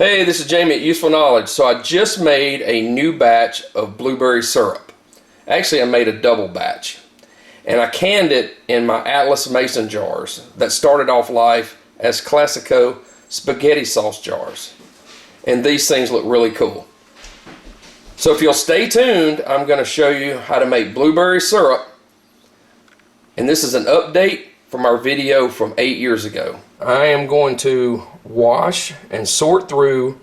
Hey, this is Jamie at Useful Knowledge. So I just made a new batch of blueberry syrup. Actually, I made a double batch. And I canned it in my Atlas Mason jars that started off life as Classico spaghetti sauce jars. And these things look really cool. So if you'll stay tuned, I'm going to show you how to make blueberry syrup. And this is an update from our video from 8 years ago. I am going to wash and sort through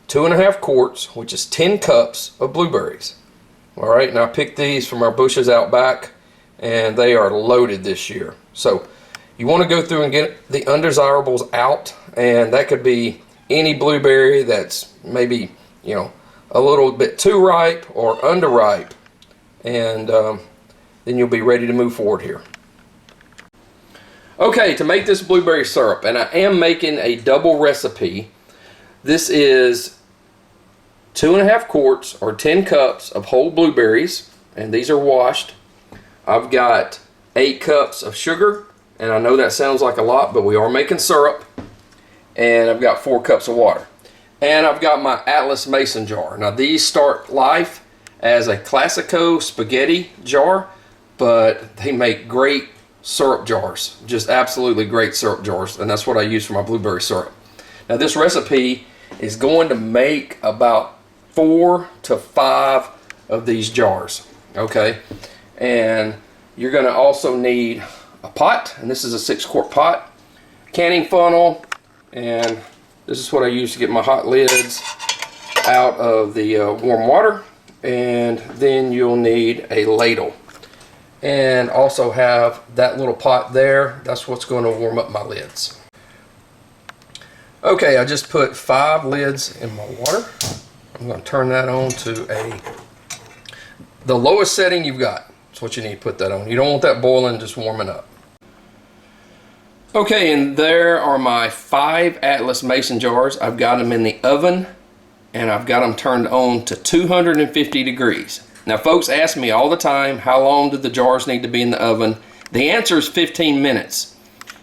2.5 quarts, which is 10 cups of blueberries. Alright, and I picked these from our bushes out back, and they are loaded this year. So you want to go through and get the undesirables out, and that could be any blueberry that's maybe, you know, a little bit too ripe or underripe, and then you'll be ready to move forward here. Okay, to make this blueberry syrup, and I am making a double recipe. This is 2.5 quarts or 10 cups of whole blueberries, and these are washed. I've got 8 cups of sugar, and I know that sounds like a lot, but we are making syrup. And I've got 4 cups of water. And I've got my Atlas Mason jar. Now these start life as a Classico spaghetti jar, but they make great syrup jars, just absolutely great syrup jars, and that's what I use for my blueberry syrup. Now this recipe is going to make about 4 to 5 of these jars, okay? And you're going to also need a pot, and this is a 6-quart pot, canning funnel, and this is what I use to get my hot lids out of the warm water. And then you'll need a ladle, and also have that little pot there. That's what's going to warm up my lids. Okay, I just put 5 lids in my water. I'm going to turn that on to the lowest setting you've got. That's what you need to put that on. You don't want that boiling, just warming up. Okay, and there are my 5 Atlas Mason jars. I've got them in the oven, and I've got them turned on to 250 degrees. Now folks ask me all the time, how long do the jars need to be in the oven? The answer is 15 minutes.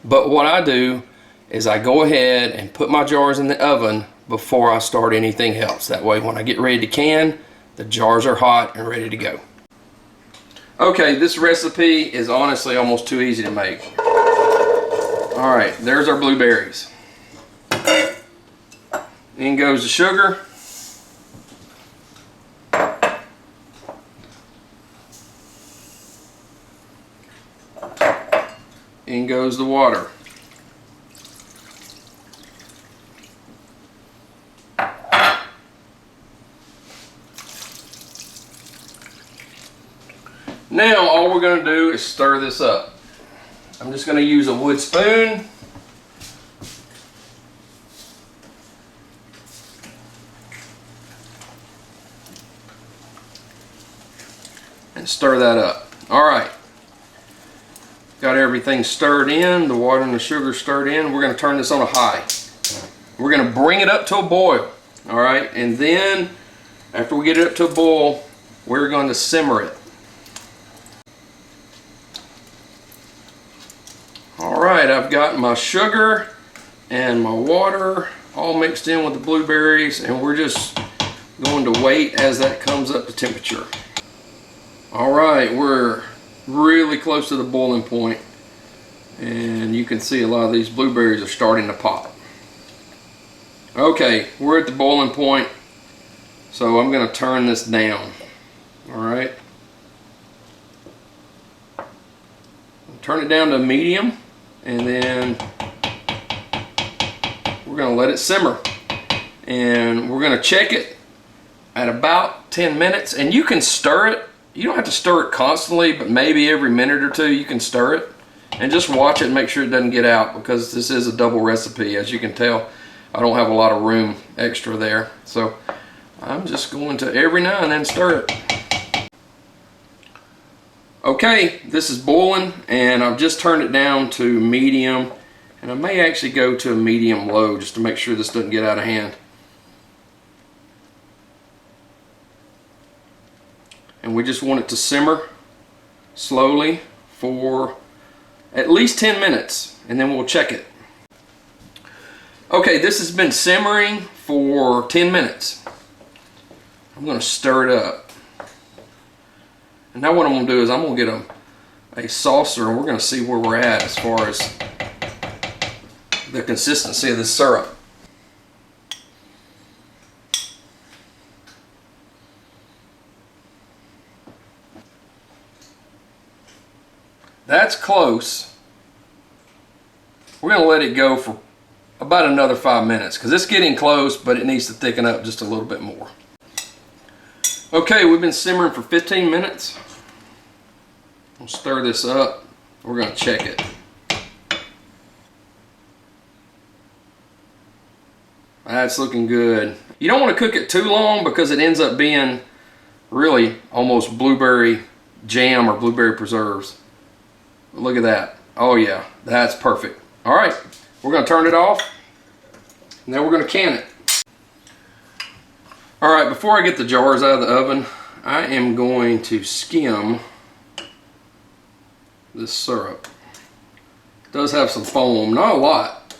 But what I do is I go ahead and put my jars in the oven before I start anything else. That way when I get ready to can, the jars are hot and ready to go. Okay, this recipe is honestly almost too easy to make. Alright, there's our blueberries. In goes the sugar. In goes the water. Now all we're going to do is stir this up. I'm just going to use a wood spoon. And stir that up. Alright. Got everything stirred in, the water and the sugar stirred in. We're going to turn this on a high. We're going to bring it up to a boil. Alright, and then after we get it up to a boil, we're going to simmer it. Alright, I've got my sugar and my water all mixed in with the blueberries, and we're just going to wait as that comes up to temperature. Alright, we're really close to the boiling point, and you can see a lot of these blueberries are starting to pop. Okay, we're at the boiling point, so I'm going to turn this down. Alright, turn it down to medium, and then we're going to let it simmer, and we're going to check it at about 10 minutes, and you can stir it. You don't have to stir it constantly, but maybe every minute or two you can stir it. And just watch it and make sure it doesn't get out, because this is a double recipe. As you can tell, I don't have a lot of room extra there. So I'm just going to every now and then stir it. Okay, this is boiling, and I've just turned it down to medium. And I may actually go to a medium low just to make sure this doesn't get out of hand. And we just want it to simmer slowly for at least 10 minutes, and then we'll check it. Okay, this has been simmering for 10 minutes. I'm going to stir it up. And now what I'm going to do is I'm going to get a saucer, and we're going to see where we're at as far as the consistency of this syrup. That's close. We're going to let it go for about another 5 minutes because it's getting close, but it needs to thicken up just a little bit more. Okay, we've been simmering for 15 minutes. We'll stir this up. We're going to check it. That's looking good. You don't want to cook it too long because it ends up being really almost blueberry jam or blueberry preserves. Look at that. Oh yeah, that's perfect. All right, we're going to turn it off. And then we're going to can it. All right, before I get the jars out of the oven, I am going to skim this syrup. It does have some foam, not a lot,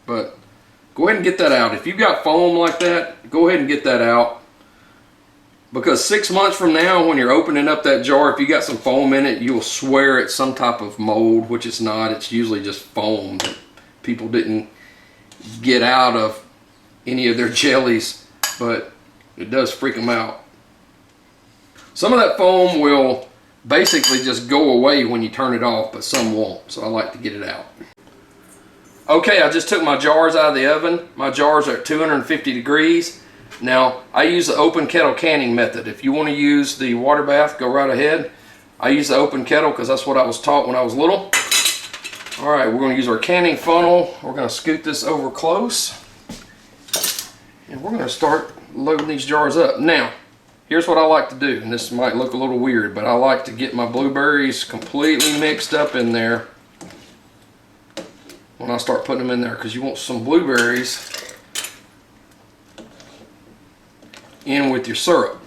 but go ahead and get that out. If you've got foam like that, go ahead and get that out. Because 6 months from now, when you're opening up that jar, if you got some foam in it, you'll swear it's some type of mold, which it's not. It's usually just foam that people didn't get out of any of their jellies, but it does freak them out. Some of that foam will basically just go away when you turn it off, but some won't, so I like to get it out. Okay, I just took my jars out of the oven. My jars are at 250 degrees. Now, I use the open kettle canning method. If you want to use the water bath, go right ahead. I use the open kettle because that's what I was taught when I was little. All right, we're going to use our canning funnel. We're going to scoot this over close. And we're going to start loading these jars up. Now, here's what I like to do. And this might look a little weird, but I like to get my blueberries completely mixed up in there when I start putting them in there, because you want some blueberries in with your syrup.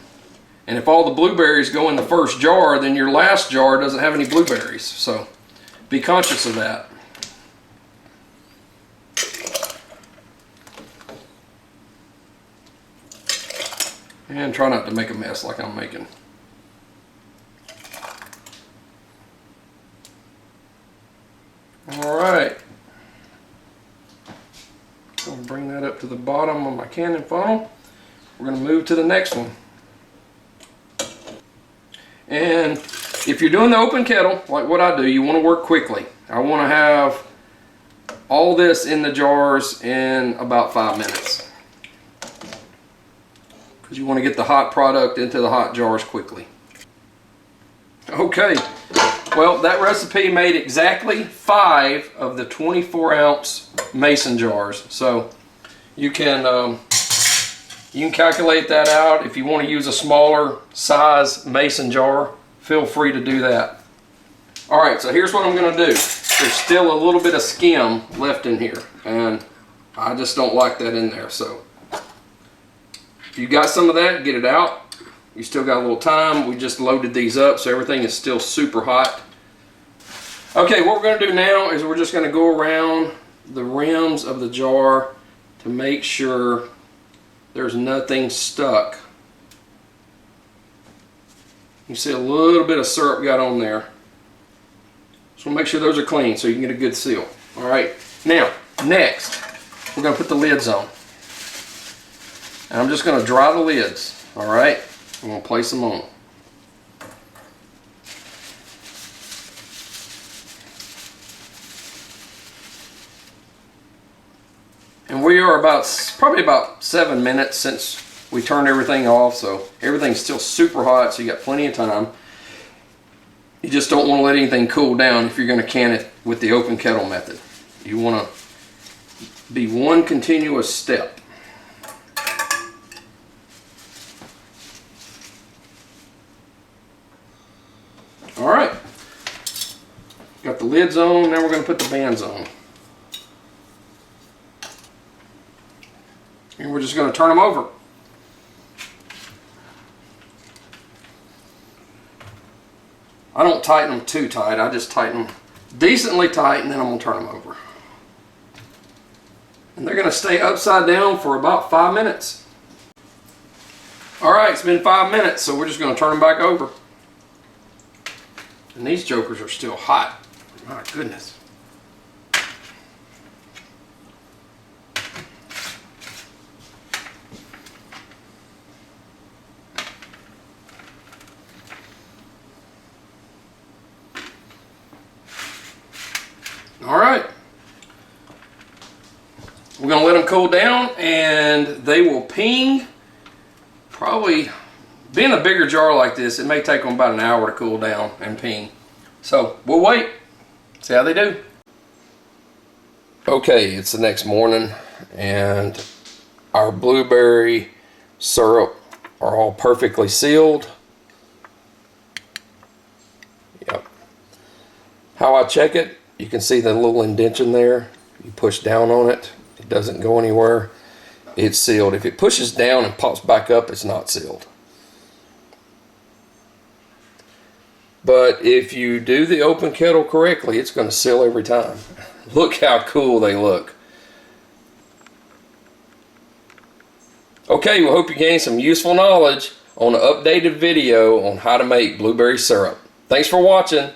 And if all the blueberries go in the first jar, then your last jar doesn't have any blueberries. So be conscious of that. And try not to make a mess like I'm making. All right. I'll bring that up to the bottom of my canning funnel. We're going to move to the next one. And if you're doing the open kettle, like what I do, you want to work quickly. I want to have all this in the jars in about 5 minutes. Because you want to get the hot product into the hot jars quickly. Okay, well, that recipe made exactly 5 of the 24-ounce mason jars. So you can calculate that out. If you want to use a smaller size mason jar, feel free to do that. All right, so here's what I'm going to do. There's still a little bit of skim left in here, and I just don't like that in there. So if you got some of that, get it out. You still got a little time. We just loaded these up, so everything is still super hot. Okay, what we're going to do now is we're just going to go around the rims of the jar to make sure there's nothing stuck. You see a little bit of syrup got on there. So make sure those are clean so you can get a good seal. All right, now, next, we're going to put the lids on. And I'm just going to dry the lids, all right? I'm going to place them on. And we are probably about 7 minutes since we turned everything off, so everything's still super hot, so you got plenty of time. You just don't want to let anything cool down if you're going to can it with the open kettle method. You want to be one continuous step. All right, got the lids on, now we're going to put the bands on. And we're just going to turn them over. I don't tighten them too tight, I just tighten them decently tight, and then I'm going to turn them over. And they're going to stay upside down for about 5 minutes. All right, it's been 5 minutes, so we're just going to turn them back over. And these jokers are still hot. My goodness. All right. We're going to let them cool down, and they will ping. Probably, being a bigger jar like this, it may take them about an hour to cool down and ping. So we'll wait, see how they do. Okay, it's the next morning, and our blueberry syrup are all perfectly sealed. Yep. How I check it, you can see the little indentation there. You push down on it, it doesn't go anywhere. It's sealed. If it pushes down and pops back up, it's not sealed. But if you do the open kettle correctly, it's going to seal every time. Look how cool they look. Okay, we hope you gained some useful knowledge on an updated video on how to make blueberry syrup. Thanks for watching.